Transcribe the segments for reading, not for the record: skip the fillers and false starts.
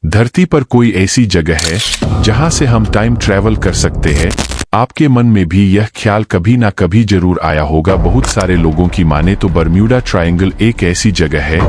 धरती पर कोई ऐसी जगह है जहां से हम टाइम ट्रैवल कर सकते हैं? आपके मन में भी यह ख्याल कभी ना कभी जरूर आया होगा। बहुत सारे लोगों की माने तो बर्म्यूडा ट्रायंगल एक ऐसी जगह है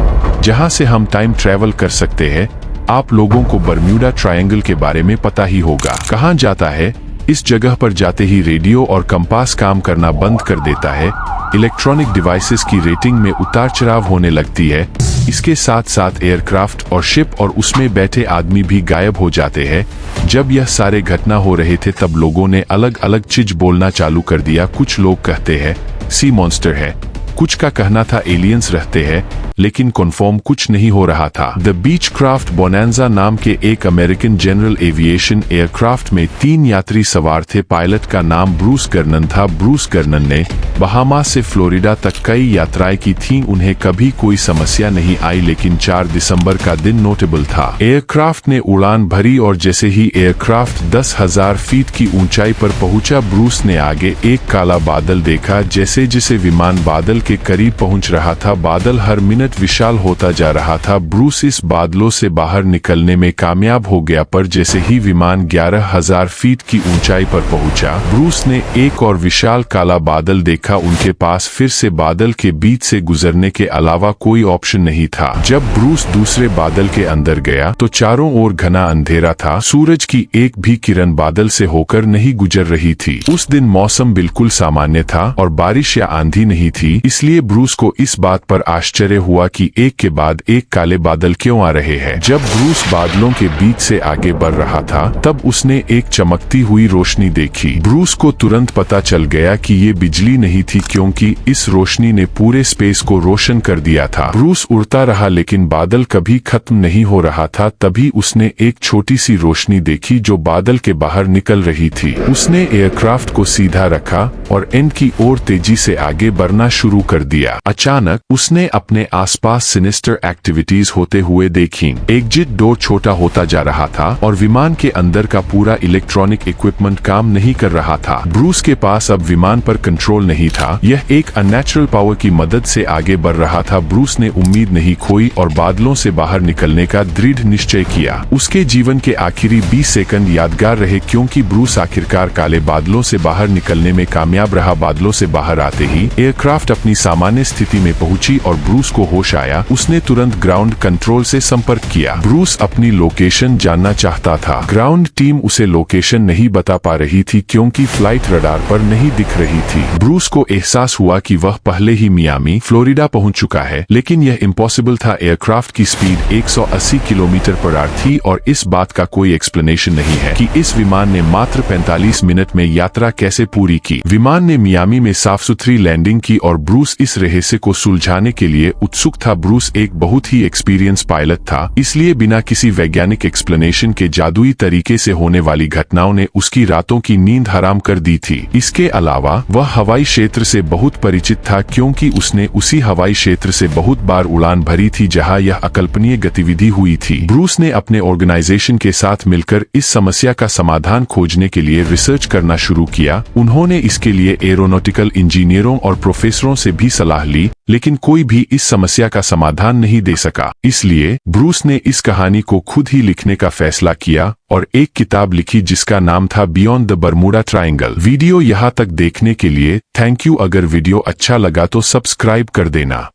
जहां से हम टाइम ट्रैवल कर सकते हैं। आप लोगों को बर्म्यूडा ट्रायंगल के बारे में पता ही होगा। कहाँ जाता है? इस जगह पर जाते ही रेडियो और कंपास काम करना बंद कर देता है। इलेक्ट्रॉनिक डिवाइसेस की रेटिंग में उतार चढ़ाव होने लगती है। इसके साथ साथ एयरक्राफ्ट और शिप और उसमें बैठे आदमी भी गायब हो जाते हैं। जब यह सारे घटना हो रहे थे तब लोगों ने अलग अलग चीज बोलना चालू कर दिया। कुछ लोग कहते हैं सी मॉन्स्टर है, कुछ का कहना था एलियंस रहते हैं, लेकिन कन्फर्म कुछ नहीं हो रहा था। द बीचक्राफ्ट बोनांजा नाम के एक अमेरिकन जनरल एविएशन एयरक्राफ्ट में 3 यात्री सवार थे। पायलट का नाम ब्रूस गर्नन था। ब्रूस गर्नन ने बहामा से फ्लोरिडा तक कई यात्राएं की थीं। उन्हें कभी कोई समस्या नहीं आई, लेकिन 4 दिसंबर का दिन नोटेबल था। एयरक्राफ्ट ने उड़ान भरी और जैसे ही एयरक्राफ्ट 10,000 फीट की ऊंचाई पर पहुंचा, ब्रूस ने आगे एक काला बादल देखा। जैसे जैसे विमान बादल के करीब पहुंच रहा था, बादल हर मिनट विशाल होता जा रहा था। ब्रूस इस बादलों से बाहर निकलने में कामयाब हो गया, पर जैसे ही विमान 11,000 फीट की ऊंचाई पर पहुंचा, ब्रूस ने एक और विशाल काला बादल देखा। उनके पास फिर से बादल के बीच से गुजरने के अलावा कोई ऑप्शन नहीं था। जब ब्रूस दूसरे बादल के अंदर गया तो चारों ओर घना अंधेरा था। सूरज की एक भी किरण बादल से होकर नहीं गुजर रही थी। उस दिन मौसम बिल्कुल सामान्य था और बारिश या आंधी नहीं थी। इसलिए ब्रूस को इस बात पर आश्चर्य हुआ कि एक के बाद एक काले बादल क्यों आ रहे हैं। जब ब्रूस बादलों के बीच से आगे बढ़ रहा था तब उसने एक चमकती हुई रोशनी देखी। ब्रूस को तुरंत पता चल गया कि ये बिजली नहीं थी, क्योंकि इस रोशनी ने पूरे स्पेस को रोशन कर दिया था। ब्रूस उड़ता रहा लेकिन बादल कभी खत्म नहीं हो रहा था। तभी उसने एक छोटी सी रोशनी देखी जो बादल के बाहर निकल रही थी। उसने एयरक्राफ्ट को सीधा रखा और एंड की ओर तेजी से आगे बढ़ना शुरू कर दिया। अचानक उसने अपने आसपास सिनिस्टर एक्टिविटीज होते हुए देखी। एग्जिट डोर छोटा होता जा रहा था और विमान के अंदर का पूरा इलेक्ट्रॉनिक इक्विपमेंट काम नहीं कर रहा था। ब्रूस के पास अब विमान पर कंट्रोल नहीं था। यह एक अननेचुरल पावर की मदद से आगे बढ़ रहा था। ब्रूस ने उम्मीद नहीं खोई और बादलों से बाहर निकलने का दृढ़ निश्चय किया। उसके जीवन के आखिरी 20 सेकंड यादगार रहे, क्योंकि ब्रूस आखिरकार काले बादलों से बाहर निकलने में कामयाब रहा। बादलों से बाहर आते ही एयरक्राफ्ट अपनी सामान्य स्थिति में पहुंची और ब्रूस को होश आया। उसने तुरंत ग्राउंड कंट्रोल से संपर्क किया। ब्रूस अपनी लोकेशन जानना चाहता था। ग्राउंड टीम उसे लोकेशन नहीं बता पा रही थी, क्योंकि फ्लाइट रडार पर नहीं दिख रही थी। ब्रूस को एहसास हुआ कि वह पहले ही मियामी, फ्लोरिडा पहुंच चुका है, लेकिन यह इम्पॉसिबल था। एयरक्राफ्ट की स्पीड 180 किलोमीटर पर आवर थी और इस बात का कोई एक्सप्लेनेशन नहीं है कि इस विमान ने मात्र 45 मिनट में यात्रा कैसे पूरी की। विमान ने मियामी में साफ सुथरी लैंडिंग की और ब्रूस इस रहस्य को सुलझाने के लिए उत्सुक था। ब्रूस एक बहुत ही एक्सपीरियंस पायलट था, इसलिए बिना किसी वैज्ञानिक एक्सप्लेनेशन के जादुई तरीके से होने वाली घटनाओं ने उसकी रातों की नींद हराम कर दी थी। इसके अलावा वह हवाई क्षेत्र से बहुत परिचित था, क्योंकि उसने उसी हवाई क्षेत्र से बहुत बार उड़ान भरी थी जहां यह अकल्पनीय गतिविधि हुई थी। ब्रूस ने अपने ऑर्गेनाइजेशन के साथ मिलकर इस समस्या का समाधान खोजने के लिए रिसर्च करना शुरू किया। उन्होंने इसके लिए एरोनॉटिकल इंजीनियरों और प्रोफेसरों से भी सलाह ली, लेकिन कोई भी इस समस्या का समाधान नहीं दे सका। इसलिए ब्रूस ने इस कहानी को खुद ही लिखने का फैसला किया और एक किताब लिखी जिसका नाम था beyond the Bermuda triangle. Video यहाँ तक देखने के लिए थैंक यू। अगर वीडियो अच्छा लगा तो सब्सक्राइब कर देना।